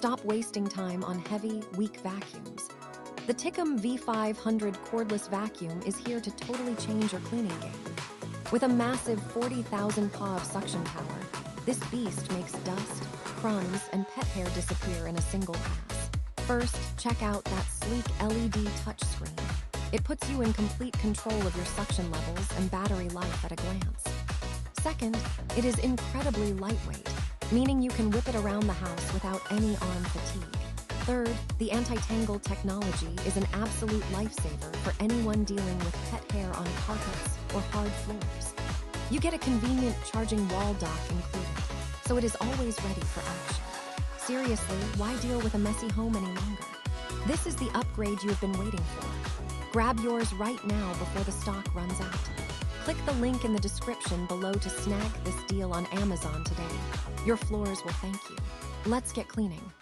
Stop wasting time on heavy, weak vacuums. The Tikom V500 Cordless Vacuum is here to totally change your cleaning game. With a massive 40,000 paw of suction power, this beast makes dust, crumbs, and pet hair disappear in a single pass. First, check out that sleek LED touchscreen. It puts you in complete control of your suction levels and battery life at a glance. Second, it is incredibly lightweight, meaning you can whip it around the house without any arm fatigue. Third, the Anti-Tangle Technology is an absolute lifesaver for anyone dealing with pet hair on carpets or hard floors. You get a convenient charging wall dock included, so it is always ready for action. Seriously, why deal with a messy home any longer? This is the upgrade you have been waiting for. Grab yours right now before the stock runs out. Click the link in the description below to snag this deal on Amazon today. Your floors will thank you. Let's get cleaning.